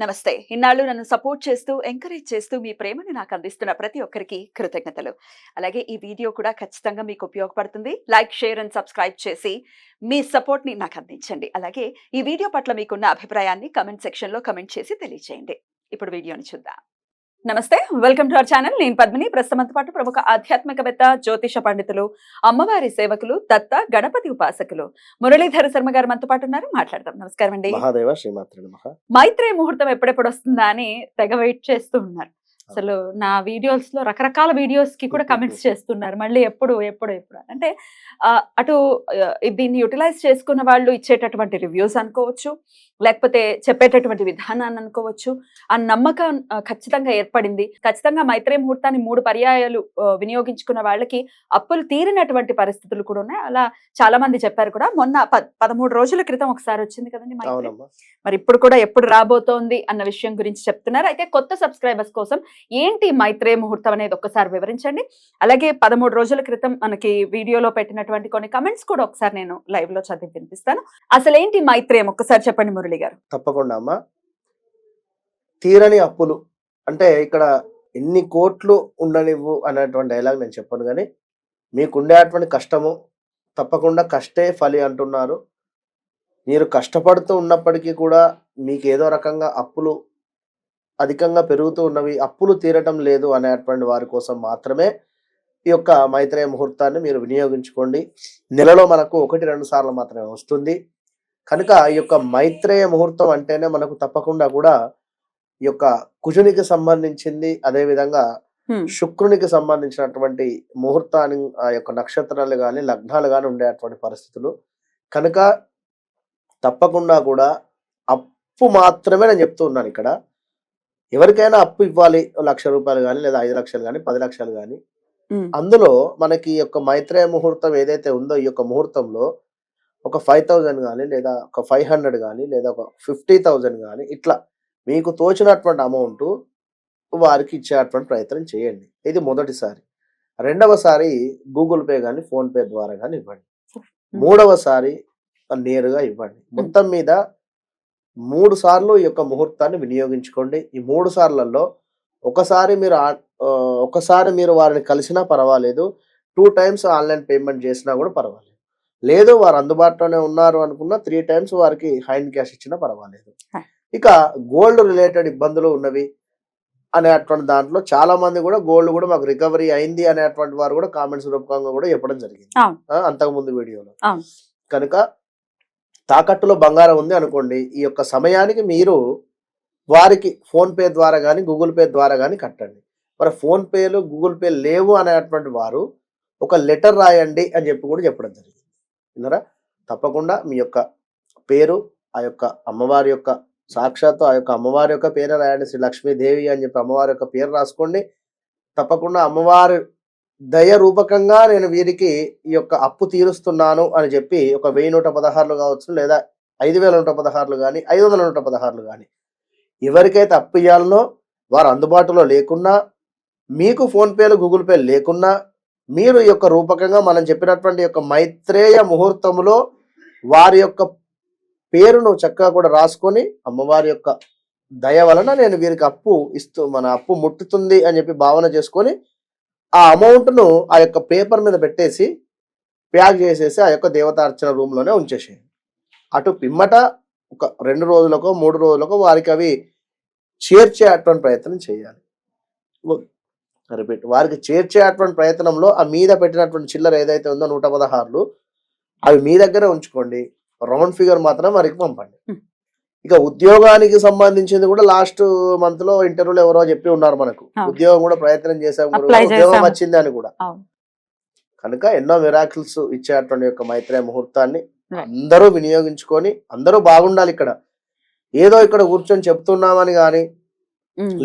నమస్తే. ఇన్నాళ్ళు నన్ను సపోర్ట్ చేస్తూ, ఎంకరేజ్ చేస్తూ మీ ప్రేమని నాకు అందిస్తున్న ప్రతి ఒక్కరికి కృతజ్ఞతలు. అలాగే ఈ వీడియో కూడా ఖచ్చితంగా మీకు ఉపయోగపడుతుంది. లైక్, షేర్ అండ్ సబ్స్క్రైబ్ చేసి మీ సపోర్ట్‌ని నాకు అందించండి. అలాగే ఈ వీడియో పట్ల మీకున్న అభిప్రాయాన్ని కామెంట్ సెక్షన్‌లో కామెంట్ చేసి తెలియజేయండి. ఇప్పుడు వీడియోని చూద్దాం. నమస్తే, వెల్కమ్ టు అవర్ ఛానల్. నేను పద్మిని. ప్రస్తుతంతో పాటు ప్రముఖ ఆధ్యాత్మికవేత్త, జ్యోతిష పండితులు, అమ్మవారి సేవకులు, దత్త గణపతి ఉపాసకులు మురళీధర శర్మ గారు మనతో పాటు ఉన్నారు. మాట్లాడదాం. నమస్కారం అండి. మహాదేవ శ్రీమాత్రే నమః. మైత్రేయ ముహూర్తం ఎప్పుడెప్పుడు వస్తుందా అని తెగ వెయిట్ చేస్తూ ఉన్నారు. అసలు నా వీడియోస్ లో రకరకాల వీడియోస్ కి కూడా కమెంట్స్ చేస్తున్నారు. మళ్ళీ ఎప్పుడు ఎప్పుడు ఎప్పుడు అంటే అటు దీన్ని యూటిలైజ్ చేసుకున్న వాళ్ళు ఇచ్చేటటువంటి రివ్యూస్ అనుకోవచ్చు, లేకపోతే చెప్పేటటువంటి విధానాన్ని అనుకోవచ్చు. ఆ నమ్మకం ఖచ్చితంగా ఏర్పడింది. ఖచ్చితంగా మైత్రేయ ముహూర్తాన్ని 3 పర్యాయాలు వినియోగించుకున్న వాళ్ళకి అప్పులు తీరినటువంటి పరిస్థితులు కూడా ఉన్నాయి. అలా చాలా మంది చెప్పారు కూడా. మొన్న 13 రోజుల క్రితం ఒకసారి వచ్చింది కదండి మైత్రేయ. మరి ఇప్పుడు కూడా ఎప్పుడు రాబోతోంది అన్న విషయం గురించి చెప్తున్నారు. అయితే కొత్త సబ్స్క్రైబర్స్ కోసం ఏంటి మైత్రేయ ముహూర్తం అనేది ఒక్కసారి వివరించండి. అలాగే 13 రోజుల క్రితం మనకి వీడియోలో పెట్టినటువంటి కొన్ని కమెంట్స్ కూడా ఒకసారి నేను లైవ్ లో చదివి వినిపిస్తాను. అసలేంటి మైత్రేయం ఒక్కసారి చెప్పండి మురళి గారు. తప్పకుండా అమ్మా. తీరని అప్పులు అంటే ఇక్కడ ఎన్ని కోట్లు ఉండనివ్వు అనేటువంటి డైలాగ్ నేను చెప్పను, కానీ మీకు ఉండేటువంటి కష్టము తప్పకుండా కష్టే ఫలి అంటున్నారు. మీరు కష్టపడుతూ ఉన్నప్పటికీ కూడా మీకు ఏదో రకంగా అప్పులు అధికంగా పెరుగుతూ ఉన్నవి, అప్పులు తీరటం లేదు అనేటువంటి వారి కోసం మాత్రమే ఈ యొక్క మైత్రేయ ముహూర్తాన్ని మీరు వినియోగించుకోండి. నెలలో మనకు 1-2 సార్లు మాత్రమే వస్తుంది కనుక ఈ యొక్క మైత్రేయ ముహూర్తం అంటేనే మనకు తప్పకుండా కూడా ఈ యొక్క కుజునికి సంబంధించింది, అదేవిధంగా శుక్రునికి సంబంధించినటువంటి ముహూర్తాన్ని ఆ యొక్క నక్షత్రాలు కానీ లగ్నాలు కానీ ఉండేటువంటి పరిస్థితులు కనుక తప్పకుండా కూడా అప్పు మాత్రమే నేను చెప్తూ ఉన్నాను. ఇక్కడ ఎవరికైనా అప్పు ఇవ్వాలి, 1,00,000 రూపాయలు కానీ లేదా 5 లక్షలు కానీ 10 లక్షలు కానీ, అందులో మనకి ఈ యొక్క మైత్రేయ ముహూర్తం ఏదైతే ఉందో ఈ యొక్క ముహూర్తంలో ఒక 5,000 కానీ లేదా ఒక 500 కానీ లేదా ఒక 50,000 కానీ ఇట్లా మీకు తోచినటువంటి అమౌంట్ వారికి ఇచ్చేటువంటి ప్రయత్నం చేయండి. ఇది మొదటిసారి. రెండవసారి గూగుల్ పే కానీ ఫోన్ పే ద్వారా కానీ ఇవ్వండి. మూడవసారి నేరుగా ఇవ్వండి. మొత్తం మీద 3 సార్లు ఈ యొక్క ముహూర్తాన్ని వినియోగించుకోండి. ఈ 3 సార్లలో ఒకసారి మీరు వారిని కలిసినా పర్వాలేదు, 2 టైమ్స్ ఆన్లైన్ పేమెంట్ చేసినా కూడా పర్వాలేదు, లేదు వారు అందుబాటులోనే ఉన్నారు అనుకున్న 3 టైమ్స్ వారికి హ్యాండ్ క్యాష్ ఇచ్చినా పర్వాలేదు. ఇక గోల్డ్ రిలేటెడ్ ఇబ్బందులు ఉన్నవి అనేటువంటి దాంట్లో చాలా మంది కూడా గోల్డ్ కూడా మాకు రికవరీ అయింది అనేటువంటి వారు కూడా కామెంట్స్ రూపకంగా కూడా చెప్పడం జరిగింది అంతకుముందు వీడియోలో. కనుక తాకట్టులో బంగారం ఉంది అనుకోండి, ఈ యొక్క సమయానికి మీరు వారికి ఫోన్ పే ద్వారా కానీ గూగుల్ పే ద్వారా కానీ కట్టండి. మరి ఫోన్ పేలు గూగుల్ పే లేవు అనేటువంటి వారు ఒక లెటర్ రాయండి అని చెప్పి కూడా చెప్పడం జరిగింది. విన్నారా? తప్పకుండా మీ యొక్క పేరు, ఆ యొక్క అమ్మవారి యొక్క సాక్షాత్తు ఆ యొక్క అమ్మవారి యొక్క పేరు రాయండి. శ్రీ లక్ష్మీదేవి అని చెప్పి అమ్మవారి యొక్క పేరు రాసుకోండి. తప్పకుండా అమ్మవారి దయ రూపకంగా నేను వీరికి ఈ యొక్క అప్పు తీరుస్తున్నాను అని చెప్పి ఒక 1016 కావచ్చు, లేదా 5,116 కానీ 5,116 కానీ ఎవరికైతే అప్పు ఇవ్వాలనో వారు అందుబాటులో లేకున్నా, మీకు ఫోన్పేలు గూగుల్ పే లేకున్నా, మీరు ఈ యొక్క రూపకంగా మనం చెప్పినటువంటి యొక్క మైత్రేయ ముహూర్తంలో వారి యొక్క పేరును చక్కగా కూడా రాసుకొని అమ్మవారి యొక్క దయ వలన నేను వీరికి మన అప్పు ముట్టుతుంది అని చెప్పి భావన చేసుకొని ఆ అమౌంట్ను ఆ యొక్క పేపర్ మీద పెట్టేసి ప్యాక్ చేసేసి ఆ యొక్క దేవతార్చన రూమ్లోనే ఉంచేసేయండి. అటు పిమ్మట ఒక 2 రోజులకో 3 రోజులకో వారికి అవి చేర్చేటువంటి ప్రయత్నం చేయాలి. రిపీట్, వారికి చేర్చేటువంటి ప్రయత్నంలో ఆ మీద పెట్టినటువంటి చిల్లర ఏదైతే ఉందో 116 అవి మీ దగ్గర ఉంచుకోండి. రౌండ్ ఫిగర్ మాత్రం వారికి పంపండి. ఇక ఉద్యోగానికి సంబంధించింది కూడా లాస్ట్ మంత్ లో ఇంటర్వ్యూలో ఎవరో చెప్పి ఉన్నారు, మనకు ఉద్యోగం కూడా ప్రయత్నం చేసాము, ఉద్యోగం వచ్చింది అని కూడా. కనుక ఎన్నో మిరాకిల్స్ ఇచ్చేటువంటి యొక్క మైత్రేయ ముహూర్తాన్ని అందరూ వినియోగించుకొని అందరూ బాగుండాలి. ఇక్కడ ఏదో ఇక్కడ కూర్చొని చెప్తున్నామని కానీ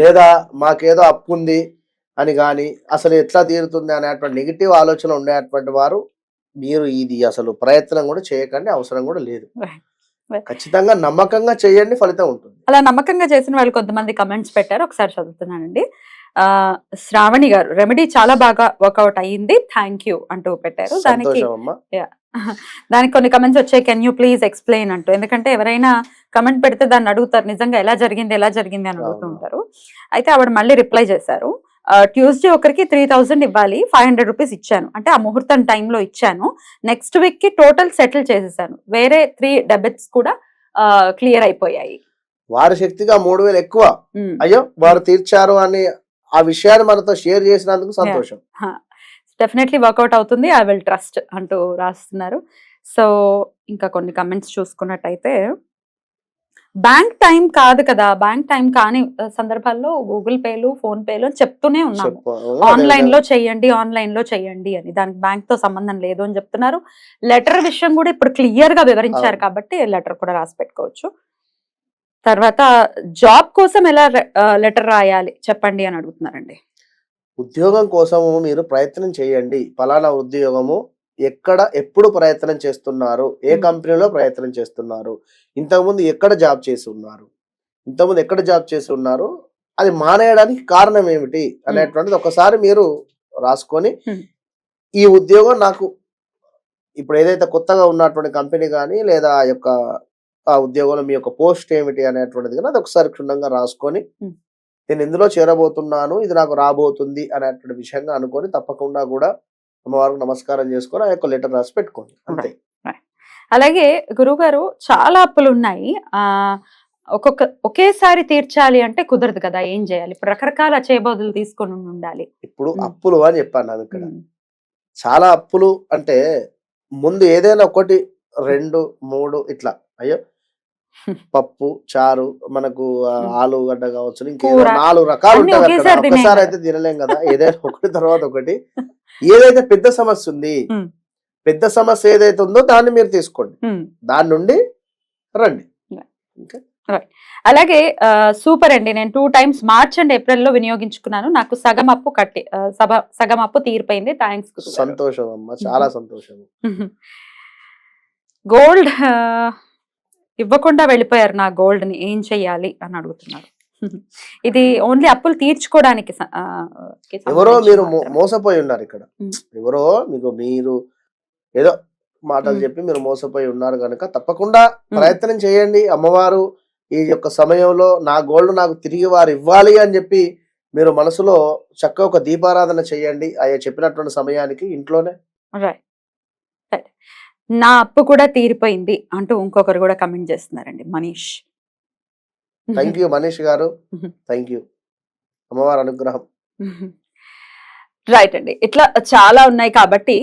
లేదా మాకేదో అప్పు ఉంది అని కానీ అసలు ఎట్లా తీరుతుంది అనేటువంటి నెగిటివ్ ఆలోచన ఉండేటువంటి వారు మీరు ఇది అసలు ప్రయత్నం కూడా చేయకండి, అవసరం కూడా లేదు. ఖచ్చితంగా నమ్మకంగా చేయండి, ఫలితం ఉంటుంది. అలా నమ్మకంగా చేసిన వాళ్ళు కొంతమంది కమెంట్స్ పెట్టారు, ఒకసారి చదువుతున్నానండి. శ్రావణి గారు, రెమెడీ చాలా బాగా వర్కౌట్ అయ్యింది, థ్యాంక్ యూ అంటూ పెట్టారు. దానికి దానికి కొన్ని కమెంట్స్ వచ్చాయి, కెన్ యూ ప్లీజ్ ఎక్స్ప్లెయిన్ అంటూ. ఎందుకంటే ఎవరైనా కమెంట్ పెడితే దాన్ని అడుగుతారు, నిజంగా ఎలా జరిగింది అని అడుగుతూ ఉంటారు. అయితే ఆవిడ మళ్ళీ రిప్లై చేశారు, ట్యూస్డే ఒకరికి 3000 ఇవ్వాలి, 500 రూపీస్ ఇచ్చాను, అంటే ఆ ముహూర్తం టైంలో ఇచ్చాను, నెక్స్ట్ వీక్ కి టోటల్ సెటిల్ చేసేసాను, వేరే 3 డెబిట్స్ కూడా క్లియర్ అయిపోయాయి. వారి శక్తిగా 3000 ఎక్కువ, అయ్యో వారు తీర్చారు అని ఆ విషయాన్ని మనతో షేర్ చేసినందుకు సంతోషం. డెఫినెట్లీ వర్కౌట్ అవుతుంది, ఐ విల్ ట్రస్ట్ అంటూ రాస్తున్నారు. సో ఇంకా కొన్ని కమెంట్స్ చూసుకున్నట్టయితే, బ్యాంక్ టైం కాదు కదా, బ్యాంక్ టైం కాని సందర్భాల్లో గూగుల్ పేలు, ఫోన్ పేలు అని చెప్తూనే ఉన్నాము, ఆన్లైన్ లో చెయ్యండి అని, దానికి బ్యాంక్ తో సంబంధం లేదు అని చెప్తున్నారు. లెటర్ విషయం కూడా ఇప్పుడు క్లియర్ గా వివరించారు కాబట్టి లెటర్ కూడా రాసి పెట్టుకోవచ్చు. తర్వాత జాబ్ కోసం ఎలా లెటర్ రాయాలి చెప్పండి అని అడుగుతున్నారండి. ఉద్యోగం కోసము మీరు ప్రయత్నం చేయండి, ఫలానా ఉద్యోగము ఎప్పుడు ప్రయత్నం చేస్తున్నారు, ఏ కంపెనీలో ప్రయత్నం చేస్తున్నారు, ఇంతకుముందు ఎక్కడ జాబ్ చేసి ఉన్నారు, అది మానేయడానికి కారణం ఏమిటి అనేటువంటిది ఒకసారి మీరు రాసుకొని, ఈ ఉద్యోగం నాకు ఇప్పుడు ఏదైతే కొత్తగా ఉన్నటువంటి కంపెనీ కానీ లేదా ఆ ఉద్యోగంలో మీ యొక్క పోస్ట్ ఏమిటి అనేటువంటిది కానీ అది ఒకసారి క్షుణ్ణంగా రాసుకొని, నేను ఇందులో చేరబోతున్నాను, ఇది నాకు రాబోతుంది అనేటువంటి విషయంగా అనుకొని తప్పకుండా కూడా అమ్మవారికి నమస్కారం చేసుకొని ఆ యొక్క లెటర్ రాసి పెట్టుకోండి, అంతే. అలాగే గురువుగారు చాలా అప్పులు ఉన్నాయి, ఒకేసారి తీర్చాలి అంటే కుదరదు కదా, ఏం చేయాలి? ఇప్పుడు రకరకాల చేయబోదులు తీసుకొని ఉండాలి. ఇప్పుడు అప్పులు అని చెప్పాను ఇక్కడ, చాలా అప్పులు అంటే ముందు ఏదైనా 1, 2, 3 ఇట్లా, అయ్యో పప్పు చారు మనకు ఆలుగడ్డ కావచ్చు, ఇంకేదో 4 రకాలు ఉంటాయి అక్కడ, ఒకసారి అయితే తినలేం కదా, ఏదైనా ఒకటి తర్వాత ఒకటి. ఏదైతే పెద్ద సమస్య ఏదైతే ఉందో దాన్ని మీరు తీసుకోండి, దాని నుండి రండి. అలాగే సూపర్ అండి, నేను 2 టైమ్స్ మార్చ్ అండ్ ఏప్రిల్ లో వినియోగించుకున్నాను, నాకు సగం అప్పు తీరిపోయింది, థ్యాంక్స్. సంతోషం అమ్మా, చాలా సంతోషం. గోల్డ్ ఇవ్వకుండా వెళ్ళిపోయారు నా గోల్డ్ ని, ఏం చెయ్యాలి అని అడుగుతున్నారు. ఇది ఓన్లీ అప్పులు తీర్చుకోవడానికి ఎవరో మీరు మోసపోయి ఉన్నారు ఇక్కడ, ఎవరో మీరు ఏదో మాటలు చెప్పి మీరు మోసపోయి ఉన్నారు కనుక తప్పకుండా ప్రయత్నం చేయండి. అమ్మవారు ఈ యొక్క సమయంలో నా గోల్డ్ నాకు తిరిగి వారు ఇవ్వాలి అని చెప్పి మీరు మనసులో చక్కగా ఒక దీపారాధన చేయండి అయ్యా చెప్పినటువంటి సమయానికి ఇంట్లోనే. నా అప్పు కూడా తీరిపోయింది అంటూ ఇంకొకరు కూడా కమెంట్ చేస్తున్నారండి, మనీష్. థ్యాంక్ యూ మనీష్ గారు, థ్యాంక్ యూ, అమ్మవారి అనుగ్రహం. రైట్ అండి, ఇట్లా చాలా ఉన్నాయి కాబట్టి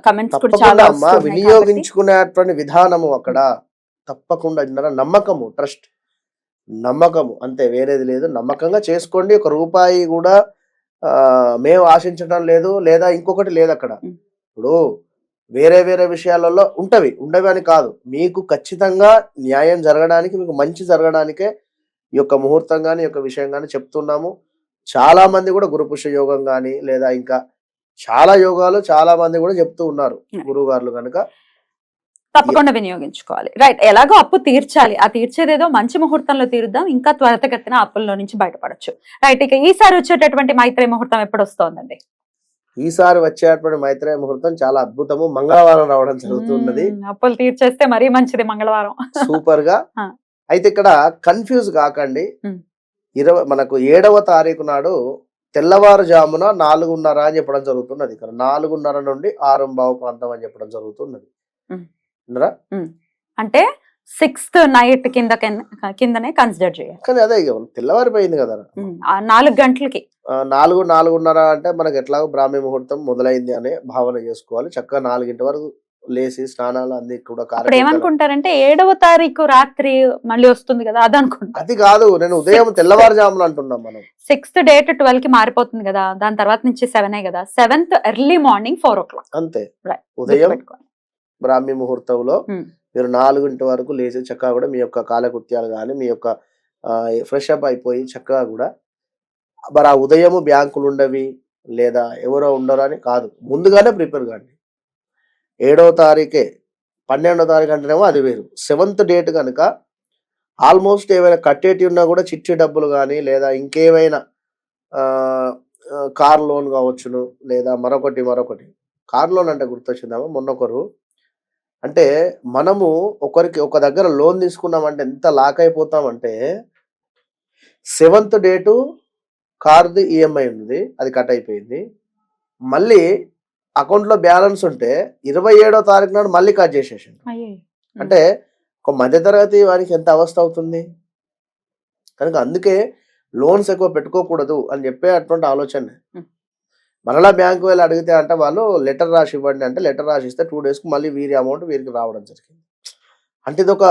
కమెంట్స్ కూడా చాలా వినియోగించుకునేటువంటి విధానము అక్కడ తప్పకుండా నమ్మకము, ట్రస్ట్, నమ్మకము, అంతే, వేరేది లేదు. నమ్మకంగా చేసుకోండి, 1 రూపాయి కూడా మేము ఆశించడం లేదు, లేదా ఇంకొకటి లేదు అక్కడ. ఇప్పుడు వేరే విషయాలలో ఉండవి అని కాదు, మీకు ఖచ్చితంగా న్యాయం జరగడానికి, మీకు మంచి జరగడానికే ఈ యొక్క ముహూర్తం కానీ ఈ యొక్క విషయం కానీ చెప్తున్నాము. చాలా మంది కూడా గురుపుష్య యోగం కానీ లేదా ఇంకా చాలా యోగాలు చాలా మంది కూడా చెప్తూ ఉన్నారు గురువు గారు కనుక తప్పకుండా వినియోగించుకోవాలి. రైట్, ఎలాగో అప్పు తీర్చాలి, ఆ తీర్చేదేదో మంచి ముహూర్తంలో తీరుద్దాం, ఇంకా త్వరితగతిన అప్పుల్లో నుంచి బయటపడచ్చు. రైట్, ఇక ఈసారి వచ్చేటటువంటి మైత్రేయ ముహూర్తం ఎప్పుడు వస్తోందండి? ఈసారి వచ్చేటువంటి మైత్రేయ ముహూర్తం చాలా అద్భుతము, మంగళవారం రావడం జరుగుతున్నది. అప్పులు తీర్చేస్తే మరీ మంచిది మంగళవారం. సూపర్ గా. అయితే ఇక్కడ కన్ఫ్యూజ్ కాకండి, మనకు 7వ తారీఖు నాడు తెల్లవారుజామున 4:30 అని చెప్పడం జరుగుతున్నది. ఇక్కడ 4:30 నుండి 6:15 ప్రాంతం అని చెప్పడం జరుగుతున్నది. అంటే 6th నైట్ కిందనే కన్సిడర్ చేయాలి. కానీ అదే తెల్లవారిపోయింది కదా 4 గంటలకి, 4:30 అంటే మనకి ఎట్లాగో బ్రాహ్మీ ముహూర్తం మొదలైంది అనే భావన చేసుకోవాలి. చక్కగా 4 వరకు లేచి స్నానాలు అన్ని కూడా ఏమనుకుంటారంటే 7వ తారీఖు రాత్రి మళ్ళీ వస్తుంది కదా అది అనుకుంటా. అది కాదు, నేను ఉదయం తెల్లవారుజామున అంటున్నాం. మనం 6th డేట్ 12 కి మారిపోతుంది కదా, దాని తర్వాత నుంచి 7 కదా, 7th ఎర్లీ మార్నింగ్ 4 o'clock అంతే. ఉదయం బ్రాహ్మీ ముహూర్తంలో మీరు 4 వరకు లేచి చక్కగా కూడా మీ యొక్క కాలకృత్యాలు కానీ మీ యొక్క ఫ్రెష్ అప్ అయిపోయి చక్కగా కూడా మరి ఆ ఉదయము బ్యాంకులు ఉండవి లేదా ఎవరో ఉండరు అని కాదు, ముందుగానే ప్రిపేర్ కాండి. 7వ తారీఖే 12వ తారీఖు అంటేనేమో అది వేరు. 7th డేట్ కనుక ఆల్మోస్ట్ ఏమైనా కట్టేటి ఉన్నా కూడా చిట్టి డబ్బులు కానీ లేదా ఇంకేమైనా కార్ లోన్ కావచ్చును లేదా మరొకటి. కార్ లోన్ అంటే గుర్తొచ్చిందామా, మొన్నొకరు అంటే మనము ఒక దగ్గర లోన్ తీసుకున్నామంటే ఎంత లాక్ అయిపోతామంటే 7th డేటు కార్ది ఈఎంఐ ఉంది, అది కట్ అయిపోయింది. మళ్ళీ అకౌంట్లో బ్యాలెన్స్ ఉంటే 27వ తారీఖు నాడు మళ్ళీ కట్ చేసేసిండు. అంటే ఒక మధ్యతరగతి వారికి ఎంత అవస్థ అవుతుంది. కనుక అందుకే లోన్స్ ఎక్కువ పెట్టుకోకూడదు అని చెప్పే అటువంటి ఆలోచన. మరలా బ్యాంకు వెళ్ళి అడిగితే అంటే వాళ్ళు లెటర్ రాసి ఇవ్వండి అంటే లెటర్ రాసి ఇస్తే 2 డేస్కి మళ్ళీ వీరి అమౌంట్ వీరికి రావడం జరిగింది. అంటే ఇది ఒక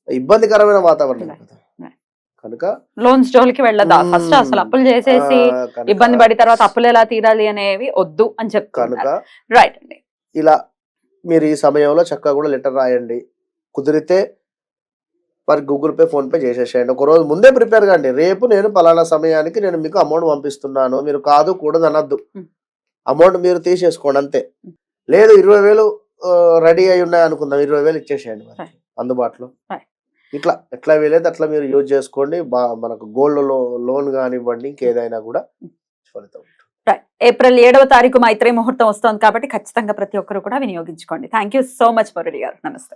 ఇబ్బందికరమైన వాతావరణం కదా. కనుక లోన్స్ జోలికి వెళ్ళదా ఫస్ట్, అసలు అప్పులు చేసేసి ఇబ్బంది పడి తర్వాత అప్పులు ఎలా తీరాలి అనేవి వద్దు అని చెప్తున్నారు. రైట్ అండి. ఇలా మీరు ఈ సమయంలో చక్కగా కూడా లెటర్ రాయండి. కుదిరితే వారికి గూగుల్ పే, ఫోన్ పే చేసేసేయండి. ఒక రోజు ముందే ప్రిపేర్ కండి. రేపు నేను పలానా సమయానికి నేను మీకు అమౌంట్ పంపిస్తున్నాను, మీరు కాదు కూడదు అనద్దు. అమౌంట్ మీరు తీసేసుకోండి అంతే. లేదు 20,000 రెడీ అయి ఉన్నాయి అనుకుందాం, 20,000 ఇచ్చేసేయండి మరి అందుబాటులో. ఇట్లా ఎట్లా వీలైతే అట్లా మీరు యూజ్ చేసుకోండి. మనకు గోల్డ్ లోన్ కానివ్వండి, ఇంకేదైనా కూడా ఫలితం. ఏప్రిల్ 7వ తారీఖు మైత్రి ముహూర్తం వస్తుంది కాబట్టి ఖచ్చితంగా ప్రతి ఒక్కరు కూడా వినియోగించుకోండి. Thank you so much Murali గారు. నమస్తే.